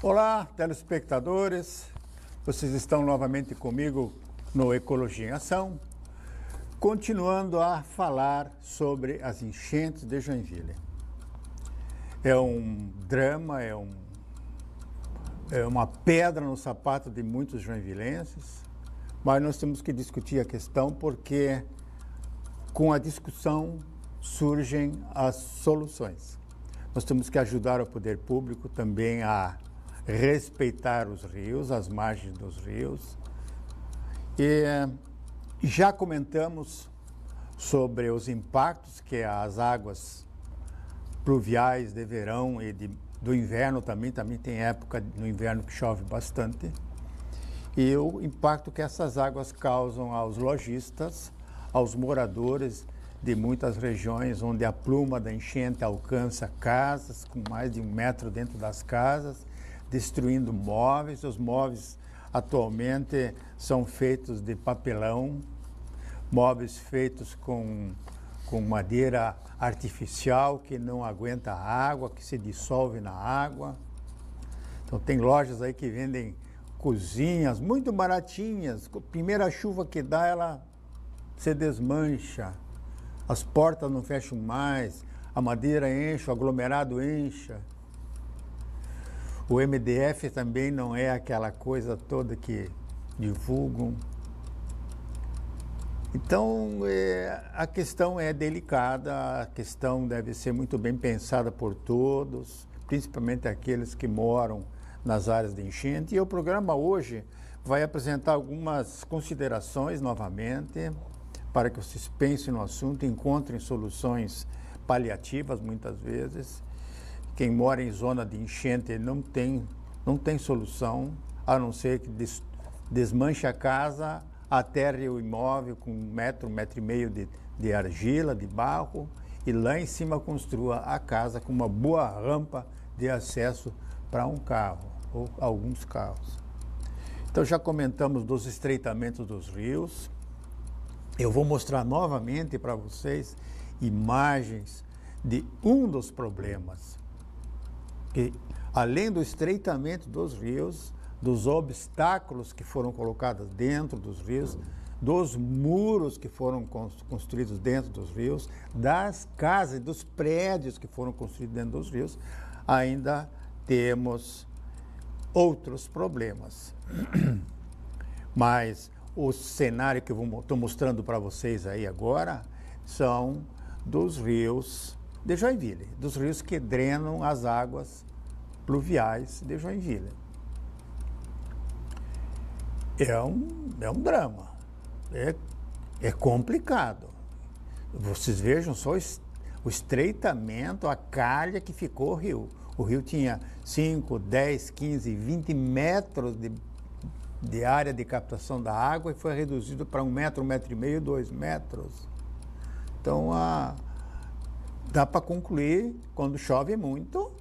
Olá, telespectadores. Vocês estão novamente comigo no Ecologia em Ação, continuando a falar sobre as enchentes de Joinville. É um drama, é uma pedra no sapato de muitos joinvilenses, mas nós temos que discutir a questão porque com a discussão surgem as soluções. Nós temos que ajudar o poder público também a respeitar os rios, as margens dos rios. E já comentamos sobre os impactos que as águas pluviais de verão e do inverno também tem época no inverno que chove bastante. E o impacto que essas águas causam aos lojistas, aos moradores de muitas regiões onde a pluma da enchente alcança casas com mais de 1 metro dentro das casas, destruindo móveis. Os móveis atualmente são feitos de papelão, móveis feitos com madeira artificial que não aguenta a água, que se dissolve na água. Então tem lojas aí que vendem cozinhas muito baratinhas, a primeira chuva que dá ela se desmancha, as portas não fecham mais, a madeira enche, o aglomerado enche. O MDF também não é aquela coisa toda que divulgam. Então, a questão é delicada, a questão deve ser muito bem pensada por todos, principalmente aqueles que moram nas áreas de enchente. E o programa hoje vai apresentar algumas considerações novamente, para que vocês pensem no assunto, encontrem soluções paliativas muitas vezes. Quem mora em zona de enchente não tem solução, a não ser que desmanche a casa, aterre o imóvel com 1 metro, 1,5 metros de argila, de barro, e lá em cima construa a casa com uma boa rampa de acesso para um carro ou alguns carros. Então já comentamos dos estreitamentos dos rios. Eu vou mostrar novamente para vocês imagens de um dos problemas, que além do estreitamento dos rios, dos obstáculos que foram colocados dentro dos rios, dos muros que foram construídos dentro dos rios, das casas e dos prédios que foram construídos dentro dos rios, ainda temos outros problemas. Mas o cenário que eu estou mostrando para vocês aí agora são dos rios de Joinville, dos rios que drenam as águas pluviais de Joinville. É um drama, é complicado. Vocês vejam só o estreitamento, a calha que ficou o rio. O rio tinha 5, 10, 15, 20 metros de área de captação da água e foi reduzido para 1 metro, 1,5 metros, 2 metros. Então, dá para concluir, quando chove muito,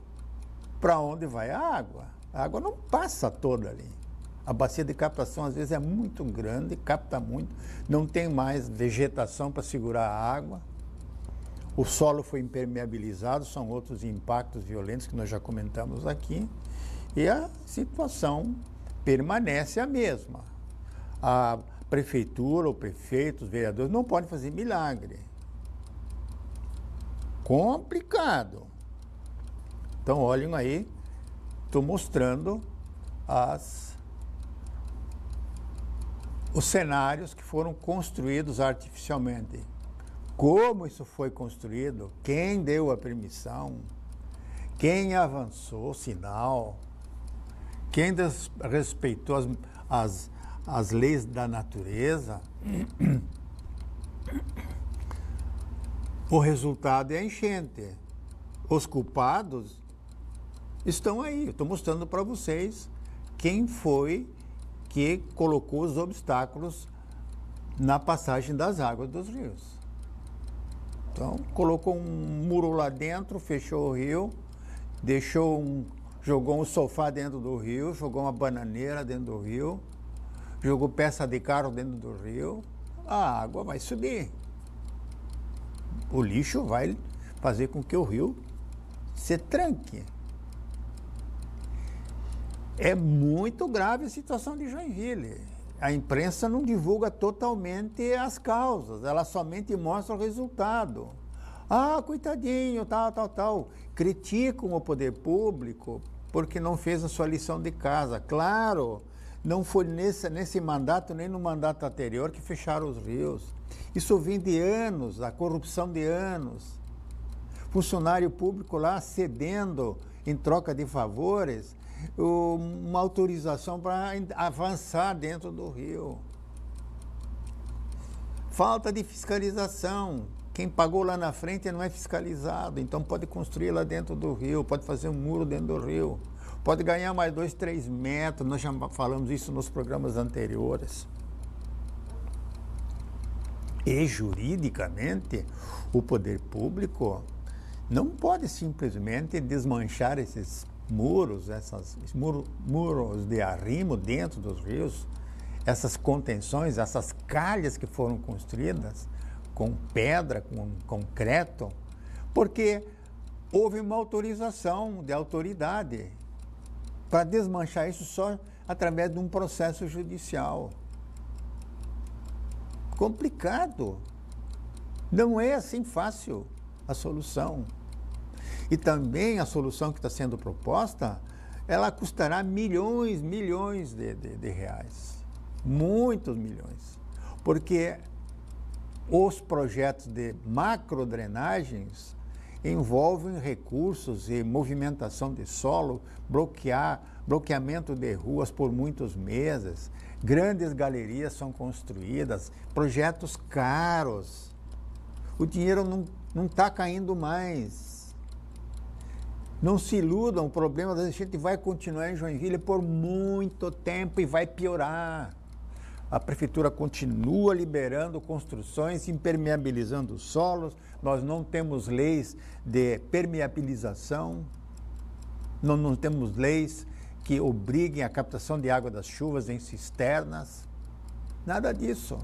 para onde vai a água? A água não passa toda ali. A bacia de captação, às vezes, é muito grande, capta muito, não tem mais vegetação para segurar a água. O solo foi impermeabilizado, são outros impactos violentos que nós já comentamos aqui. E a situação permanece a mesma. A prefeitura, o prefeito, os vereadores não podem fazer milagre. Complicado. Então, olhem aí, estou mostrando os cenários que foram construídos artificialmente. Como isso foi construído, quem deu a permissão, quem avançou o sinal, quem respeitou as leis da natureza. O resultado é a enchente. Os culpados estão aí. Eu estou mostrando para vocês quem foi que colocou os obstáculos na passagem das águas dos rios. Então, colocou um muro lá dentro, fechou o rio, jogou um sofá dentro do rio, jogou uma bananeira dentro do rio, jogou peça de carro dentro do rio, a água vai subir. O lixo vai fazer com que o rio se tranque. É muito grave a situação de Joinville. A imprensa não divulga totalmente as causas, ela somente mostra o resultado. Ah, coitadinho, tal. Criticam o poder público porque não fez a sua lição de casa. Claro, não foi nesse mandato, nem no mandato anterior que fecharam os rios. Isso vem de anos, a corrupção de anos. Funcionário público lá cedendo em troca de favores uma autorização para avançar dentro do rio. Falta de fiscalização. Quem pagou lá na frente não é fiscalizado, então pode construir lá dentro do rio, pode fazer um muro dentro do rio, pode ganhar mais 2, 3 metros, nós já falamos isso nos programas anteriores. E juridicamente, o poder público não pode simplesmente desmanchar esses muros, muros de arrimo dentro dos rios, essas contenções, essas calhas que foram construídas com pedra, com concreto, porque houve uma autorização de autoridade para desmanchar isso só através de um processo judicial. Complicado. Não é assim fácil a solução. E também a solução que está sendo proposta, ela custará milhões de reais. Muitos milhões. Porque os projetos de macrodrenagens envolvem recursos e movimentação de solo, bloqueamento de ruas por muitos meses, grandes galerias são construídas, projetos caros. O dinheiro não está caindo mais. Não se iludam, o problema da gente vai continuar em Joinville por muito tempo e vai piorar. A prefeitura continua liberando construções, impermeabilizando os solos, nós não temos leis de permeabilização, não temos leis que obriguem a captação de água das chuvas em cisternas, nada disso.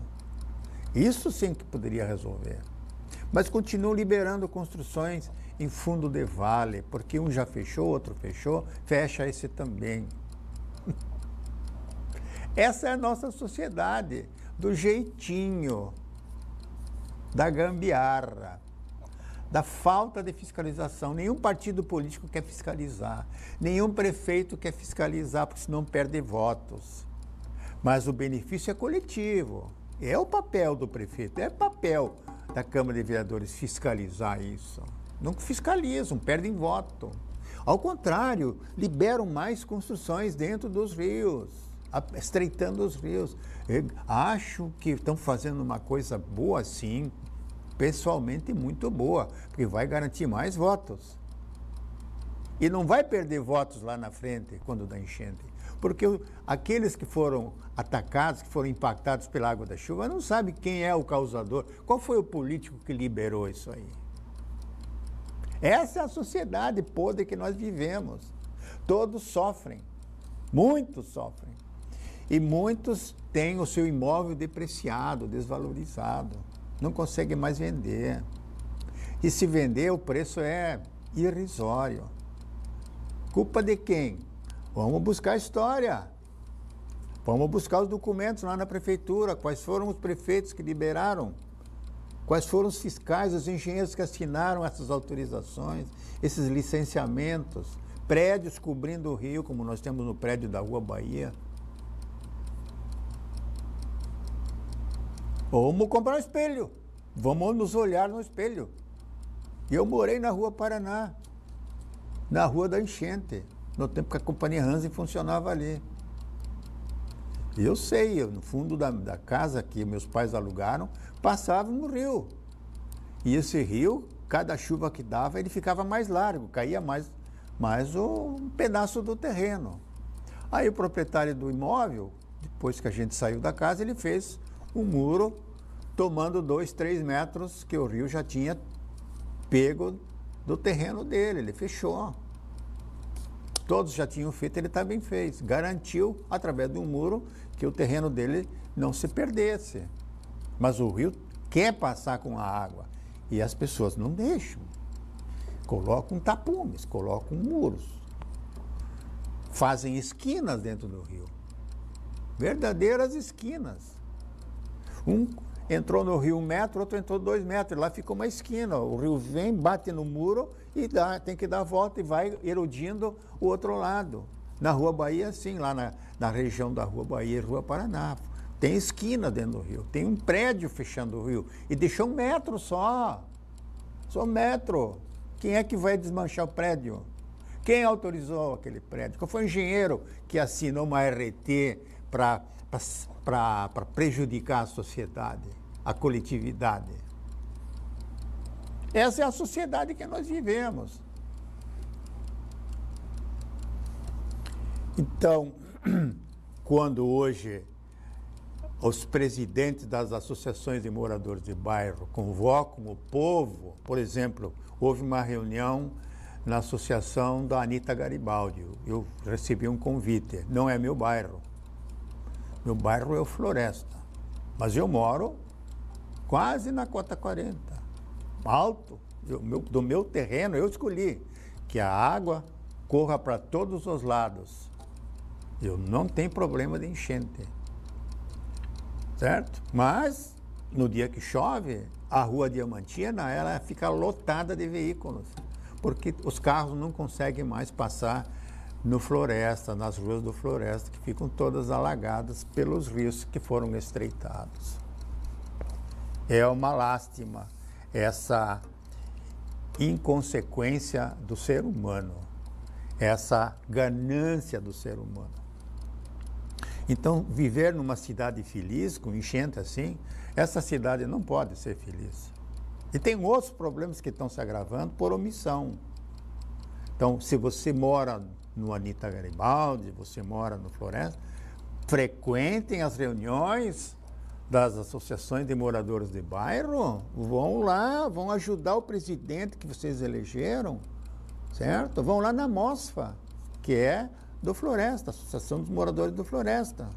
Isso sim que poderia resolver. Mas continuam liberando construções em fundo de vale, porque um já fechou, outro fechou, fecha esse também. Essa é a nossa sociedade, do jeitinho, da gambiarra, da falta de fiscalização. Nenhum partido político quer fiscalizar, nenhum prefeito quer fiscalizar, porque senão perde votos. Mas o benefício é coletivo. É o papel do prefeito, é o papel da Câmara de Vereadores fiscalizar isso. Não fiscalizam, perdem voto. Ao contrário, liberam mais construções dentro dos rios, estreitando os rios. Eu acho que estão fazendo uma coisa boa, sim, pessoalmente muito boa, porque vai garantir mais votos. E não vai perder votos lá na frente, quando dá enchente. Porque aqueles que foram atacados, que foram impactados pela água da chuva, não sabem quem é o causador, qual foi o político que liberou isso aí. Essa é a sociedade podre que nós vivemos. Todos sofrem, muitos sofrem. E muitos têm o seu imóvel depreciado, desvalorizado. Não conseguem mais vender. E se vender, o preço é irrisório. Culpa de quem? Vamos buscar a história. Vamos buscar os documentos lá na prefeitura. Quais foram os prefeitos que liberaram? Quais foram os fiscais, os engenheiros que assinaram essas autorizações, esses licenciamentos? Prédios cobrindo o rio, como nós temos no prédio da Rua Bahia. Vamos comprar um espelho. Vamos nos olhar no espelho. Eu morei na Rua Paraná, na Rua da Enchente, no tempo que a Companhia Hansen funcionava ali. Eu sei, no fundo da casa que meus pais alugaram, passava um rio. E esse rio, cada chuva que dava, ele ficava mais largo, caía mais um pedaço do terreno. Aí o proprietário do imóvel, depois que a gente saiu da casa, ele fez um muro tomando 2, 3 metros que o rio já tinha pego do terreno dele, ele fechou. Todos já tinham feito, ele também fez. Garantiu, através de um muro, que o terreno dele não se perdesse. Mas o rio quer passar com a água e as pessoas não deixam. Colocam tapumes, colocam muros. fazem esquinas dentro do rio. Verdadeiras esquinas. Um entrou no rio 1 metro, outro entrou 2 metros. Lá ficou uma esquina. O rio vem, bate no muro e tem que dar a volta e vai erodindo o outro lado. Na Rua Bahia, sim, lá na região da Rua Bahia e Rua Paraná. Tem esquina dentro do rio. Tem um prédio fechando o rio. E deixou 1 metro só. Só 1 metro. Quem é que vai desmanchar o prédio? Quem autorizou aquele prédio? Qual foi o engenheiro que assinou uma RT para prejudicar a sociedade, a coletividade? Essa é a sociedade que nós vivemos. Então, quando hoje os presidentes das associações de moradores de bairro convocam o povo, por exemplo, houve uma reunião na associação da Anita Garibaldi. Eu recebi um convite. Não é meu bairro. Meu bairro é o Floresta. Mas eu moro quase na cota 40. Alto. Do meu terreno, eu escolhi que a água corra para todos os lados. Eu não tenho problema de enchente. Certo? Mas, no dia que chove, a Rua Diamantina, ela fica lotada de veículos. Porque os carros não conseguem mais passar no Floresta, nas ruas do Floresta, que ficam todas alagadas pelos rios que foram estreitados. É uma lástima essa inconsequência do ser humano, essa ganância do ser humano. Então, viver numa cidade feliz, com enchente assim, essa cidade não pode ser feliz. E tem outros problemas que estão se agravando por omissão. Então, se você mora no Anita Garibaldi, você mora no Floresta, frequentem as reuniões das associações de moradores de bairro, vão lá, vão ajudar o presidente que vocês elegeram, certo? Vão lá na MOSFA, que é do Floresta, Associação dos Moradores do Floresta.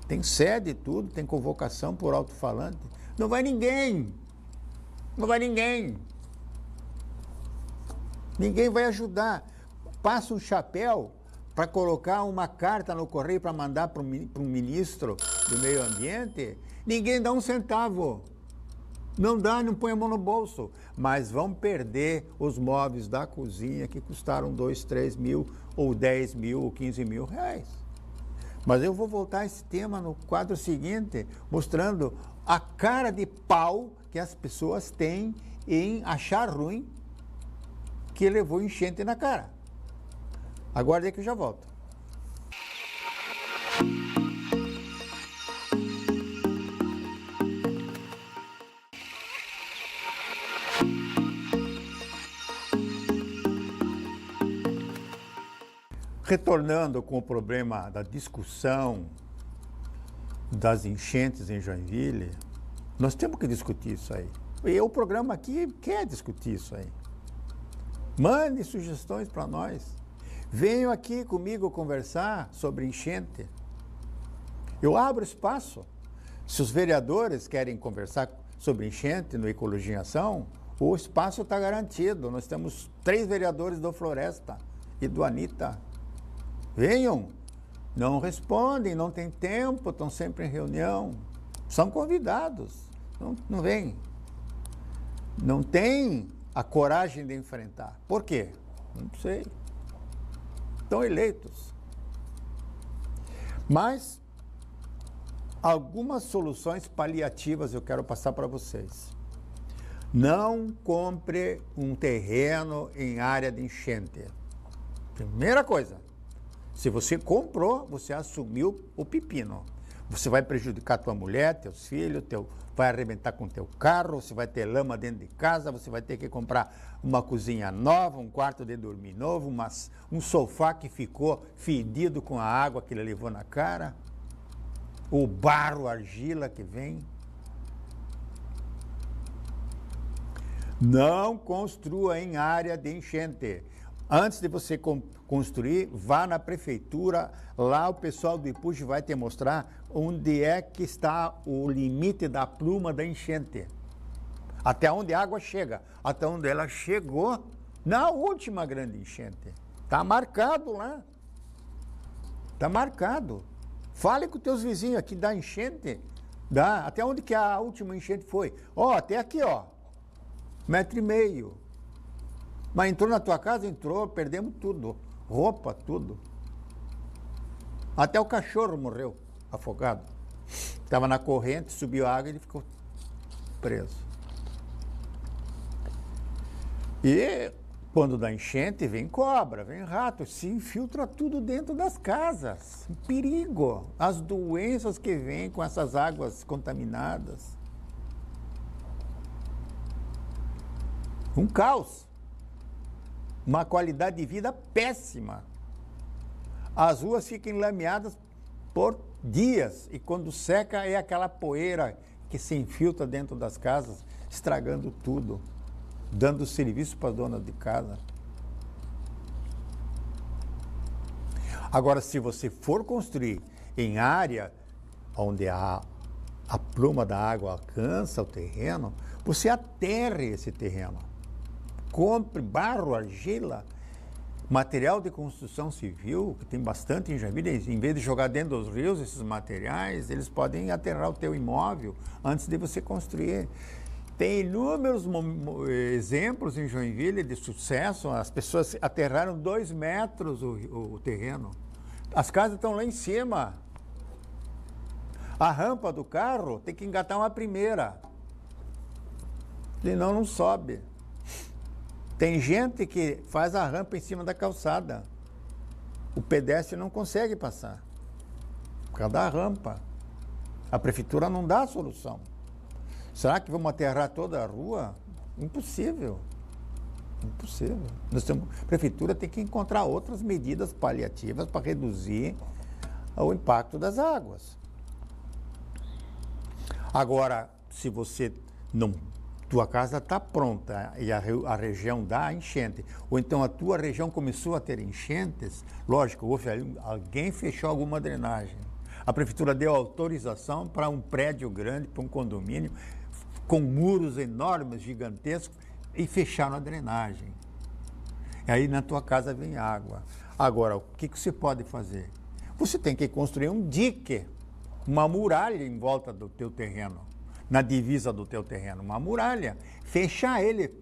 Tem sede e tudo, tem convocação por alto-falante. Não vai ninguém. Não vai ninguém. Ninguém vai ajudar. Passa um chapéu para colocar uma carta no correio para mandar para um ministro do meio ambiente. Ninguém dá um centavo. Não dá, não põe a mão no bolso. Mas vão perder os móveis da cozinha que custaram 2, 3 mil, ou 10 mil, ou 15 mil reais. Mas eu vou voltar a esse tema no quadro seguinte, mostrando a cara de pau que as pessoas têm em achar ruim que levou enchente na cara. Aguarde aí que eu já volto. Retornando com o problema da discussão das enchentes em Joinville, nós temos que discutir isso aí. E o programa aqui quer discutir isso aí. Mande sugestões para nós. Venham aqui comigo conversar sobre enchente. Eu abro espaço. Se os vereadores querem conversar sobre enchente no Ecologia em Ação, o espaço está garantido. Nós temos 3 vereadores do Floresta e do Anita. Venham. Não respondem, não tem tempo, estão sempre em reunião. São convidados. Não vêm. Não tem a coragem de enfrentar. Por quê? Não sei. Estão eleitos. Mas algumas soluções paliativas eu quero passar para vocês. Não compre um terreno em área de enchente. Primeira coisa, se você comprou, você assumiu o pepino. Você vai prejudicar tua mulher, teus filhos, vai arrebentar com teu carro, você vai ter lama dentro de casa, você vai ter que comprar uma cozinha nova, um quarto de dormir novo, um sofá que ficou fedido com a água que ele levou na cara, o barro, a argila que vem. Não construa em área de enchente. Antes de você construir, vá na prefeitura, lá o pessoal do IPUJ vai te mostrar onde é que está o limite da pluma da enchente. Até onde a água chega, até onde ela chegou na última grande enchente. Está marcado lá. Está marcado. Fale com os teus vizinhos aqui, dá enchente. Dá. Até onde que a última enchente foi? Ó, até aqui, ó. 1,5 metro. Mas entrou na tua casa? Entrou, perdemos tudo. Roupa, tudo. Até o cachorro morreu, afogado. Estava na corrente, subiu a água e ele ficou preso. E quando dá enchente, vem cobra, vem rato, se infiltra tudo dentro das casas. Perigo. As doenças que vêm com essas águas contaminadas. Um caos. Uma qualidade de vida péssima. As ruas ficam enlameadas por dias e quando seca é aquela poeira que se infiltra dentro das casas, estragando tudo, dando serviço para as donas de casa. Agora, se você for construir em área onde a pluma da água alcança o terreno, você aterre esse terreno. Compre barro, argila, material de construção civil, que tem bastante em Joinville. Em vez de jogar dentro dos rios esses materiais, eles podem aterrar o teu imóvel antes de você construir. Tem inúmeros exemplos em Joinville de sucesso. As pessoas aterraram 2 metros o terreno. As casas estão lá em cima. A rampa do carro tem que engatar uma primeira. Senão não sobe. Tem gente que faz a rampa em cima da calçada. O pedestre não consegue passar. Por causa da rampa. A prefeitura não dá a solução. Será que vamos aterrar toda a rua? Impossível. Impossível. A prefeitura tem que encontrar outras medidas paliativas para reduzir o impacto das águas. Agora, se você não... tua casa está pronta e a região dá enchente, ou então a tua região começou a ter enchentes, lógico, alguém fechou alguma drenagem. A prefeitura deu autorização para um prédio grande, para um condomínio, com muros enormes, gigantescos, e fecharam a drenagem. E aí na tua casa vem água. Agora, o que você pode fazer? Você tem que construir um dique, uma muralha em volta do teu terreno. Na divisa do teu terreno, uma muralha, fechar ele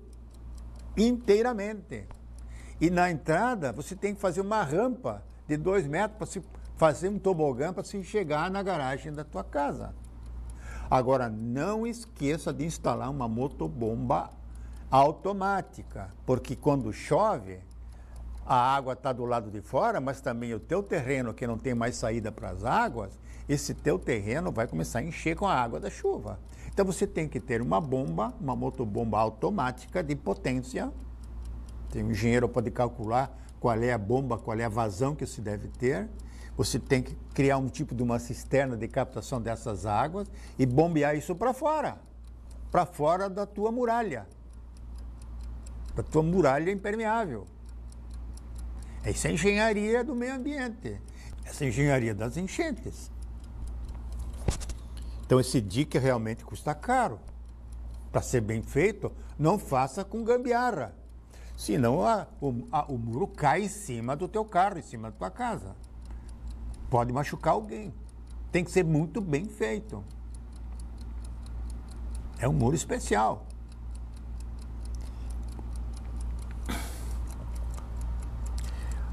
inteiramente. E na entrada, você tem que fazer uma rampa de 2 metros para se fazer um tobogã para se chegar na garagem da tua casa. Agora, não esqueça de instalar uma motobomba automática, porque quando chove, a água está do lado de fora, mas também o teu terreno que não tem mais saída para as águas, esse teu terreno vai começar a encher com a água da chuva. Então você tem que ter uma bomba, uma motobomba automática de potência. Tem um engenheiro pode calcular qual é a bomba, qual é a vazão que se deve ter. Você tem que criar um tipo de uma cisterna de captação dessas águas e bombear isso para fora da tua muralha. Da tua muralha impermeável. Essa é a engenharia do meio ambiente. Essa é a engenharia das enchentes. Então esse dique realmente custa caro. Para ser bem feito, não faça com gambiarra. Senão o muro cai em cima do teu carro, em cima da tua casa. Pode machucar alguém. Tem que ser muito bem feito. É um muro especial.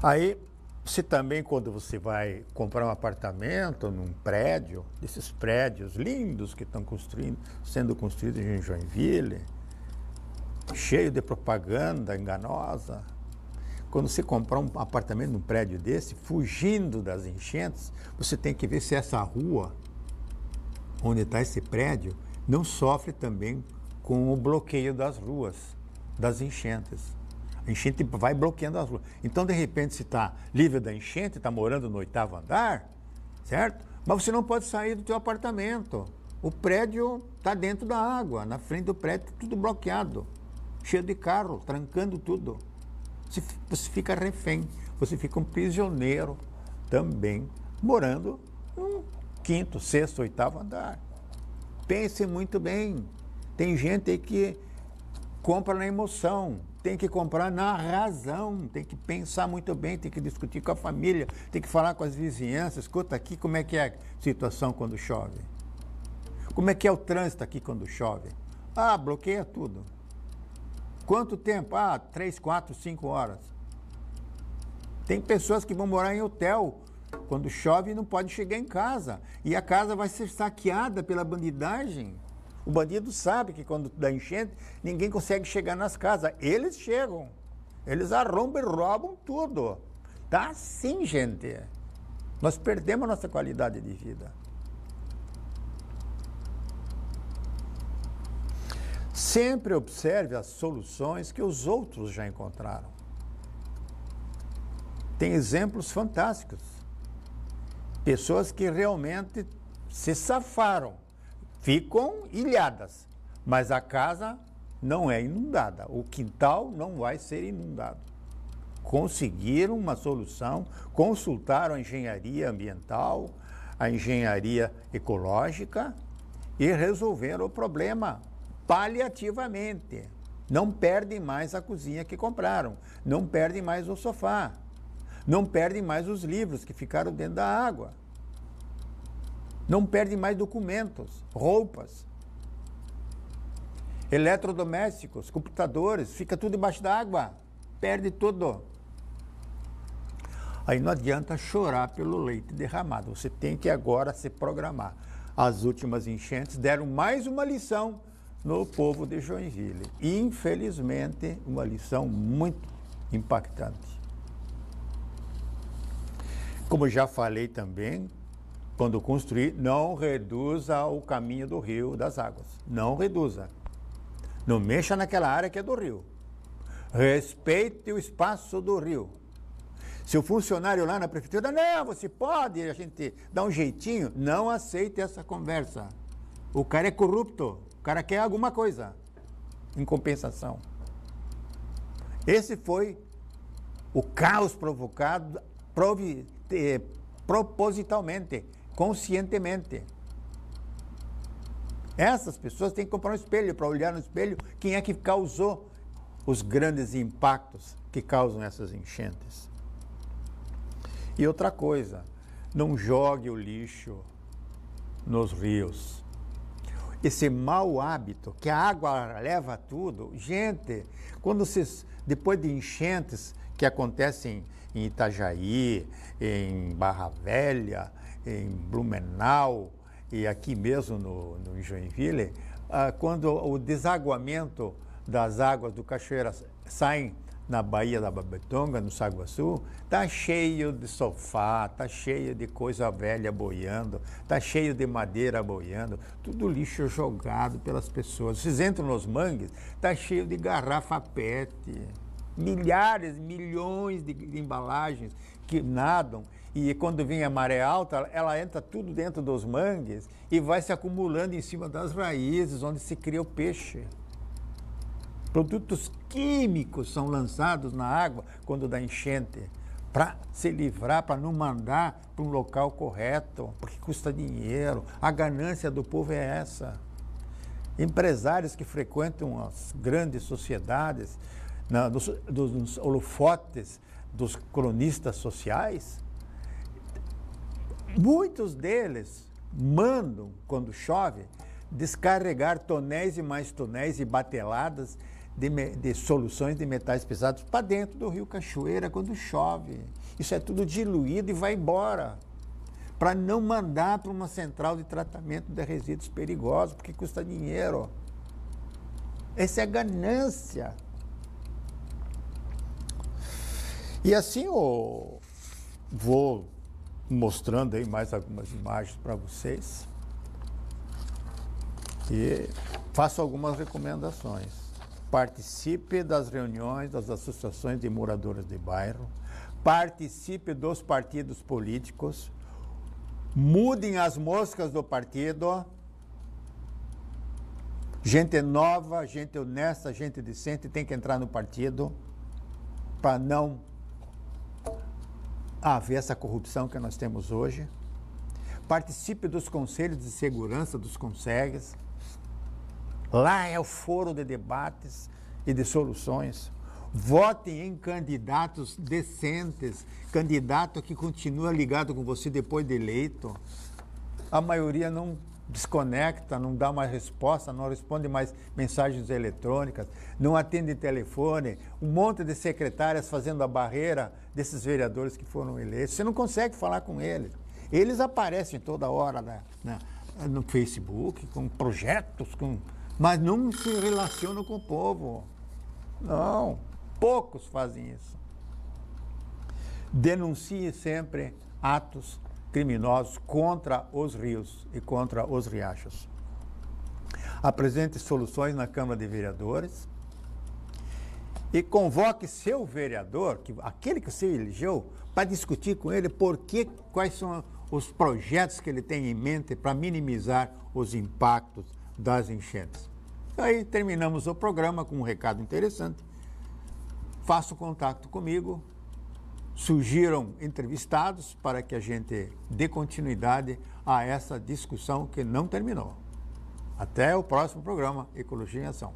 Aí, você também, quando você vai comprar um apartamento num prédio, desses prédios lindos que estão sendo construídos em Joinville, cheio de propaganda enganosa, quando você comprar um apartamento num prédio desse, fugindo das enchentes, você tem que ver se essa rua, onde está esse prédio, não sofre também com o bloqueio das ruas, das enchentes. A enchente vai bloqueando as ruas. Então, de repente, se está livre da enchente, está morando no 8º andar, certo? Mas você não pode sair do teu apartamento. O prédio está dentro da água, na frente do prédio, tudo bloqueado, cheio de carro, trancando tudo. Você fica refém, você fica um prisioneiro também, morando no 5º, 6º, 8º andar. Pense muito bem. Tem gente aí que compra na emoção. tem que comprar na razão, tem que pensar muito bem, tem que discutir com a família, tem que falar com as vizinhanças. Escuta aqui como é que é a situação quando chove. Como é que é o trânsito aqui quando chove? Ah, bloqueia tudo. Quanto tempo? Ah, 3, 4, 5 horas. Tem pessoas que vão morar em hotel quando chove e não pode chegar em casa. E a casa vai ser saqueada pela bandidagem. O bandido sabe que quando dá enchente, ninguém consegue chegar nas casas. Eles chegam. Eles arrombam e roubam tudo. Tá assim, gente. Nós perdemos a nossa qualidade de vida. Sempre observe as soluções que os outros já encontraram. Tem exemplos fantásticos. Pessoas que realmente se safaram, ficam ilhadas, mas a casa não é inundada, o quintal não vai ser inundado. Conseguiram uma solução, consultaram a engenharia ambiental, a engenharia ecológica e resolveram o problema paliativamente. Não perdem mais a cozinha que compraram, não perdem mais o sofá, não perdem mais os livros que ficaram dentro da água. Não perdem mais documentos, roupas, eletrodomésticos, computadores, fica tudo debaixo da água, perde tudo. Aí não adianta chorar pelo leite derramado, você tem que agora se programar. As últimas enchentes deram mais uma lição no povo de Joinville. Infelizmente, uma lição muito impactante. Como já falei também, quando construir, não reduza o caminho do rio das águas. Não reduza. Não mexa naquela área que é do rio. Respeite o espaço do rio. Se o funcionário lá na prefeitura, não, você pode, a gente dá um jeitinho, não aceite essa conversa. O cara é corrupto, o cara quer alguma coisa em compensação. Esse foi o caos provocado propositalmente, conscientemente. Essas pessoas têm que comprar um espelho para olhar no espelho quem é que causou os grandes impactos que causam essas enchentes. E outra coisa, não jogue o lixo nos rios. Esse mau hábito, que a água leva tudo, gente, quando vocês, depois de enchentes que acontecem em Itajaí, em Barra Velha, em Blumenau e aqui mesmo no Joinville, quando o desaguamento das águas do Cachoeira saem na Baía da Babetonga, no Saguaçu, tá cheio de sofá, tá cheio de coisa velha boiando, tá cheio de madeira boiando, tudo lixo jogado pelas pessoas. Vocês entram nos mangues, tá cheio de garrafa PET, milhares, milhões de embalagens que nadam, e quando vem a maré alta, ela entra tudo dentro dos mangues e vai se acumulando em cima das raízes, onde se cria o peixe. Produtos químicos são lançados na água quando dá enchente, para se livrar, para não mandar para um local correto, porque custa dinheiro. A ganância do povo é essa. Empresários que frequentam as grandes sociedades, dos holofotes dos cronistas sociais, muitos deles mandam, quando chove, descarregar tonéis e mais tonéis e bateladas de soluções de metais pesados para dentro do rio Cachoeira quando chove. Isso é tudo diluído e vai embora, para não mandar para uma central de tratamento de resíduos perigosos, porque custa dinheiro. Essa é a ganância. E assim eu vou mostrando aí mais algumas imagens para vocês e faço algumas recomendações. Participe das reuniões das associações de moradores de bairro, participe dos partidos políticos, mudem as moscas do partido. Gente nova, gente honesta, gente decente tem que entrar no partido para não haver essa corrupção que nós temos hoje. Participe dos conselhos de segurança, dos conselhos. Lá é o foro de debates e de soluções. Votem em candidatos decentes, candidato que continua ligado com você depois de eleito. A maioria não desconecta, não dá mais resposta, não responde mais mensagens eletrônicas, não atende telefone, um monte de secretárias fazendo a barreira desses vereadores que foram eleitos. Você não consegue falar com eles. Eles aparecem toda hora no Facebook, com projetos, mas não se relacionam com o povo. Não, poucos fazem isso. Denuncie sempre atos criminosos contra os rios e contra os riachos. Apresente soluções na Câmara de Vereadores e convoque seu vereador, aquele que você elegeu, para discutir com ele quais são os projetos que ele tem em mente para minimizar os impactos das enchentes. Aí terminamos o programa com um recado interessante. Faça contato comigo, surgiram entrevistados para que a gente dê continuidade a essa discussão que não terminou. Até o próximo programa Ecologia em Ação.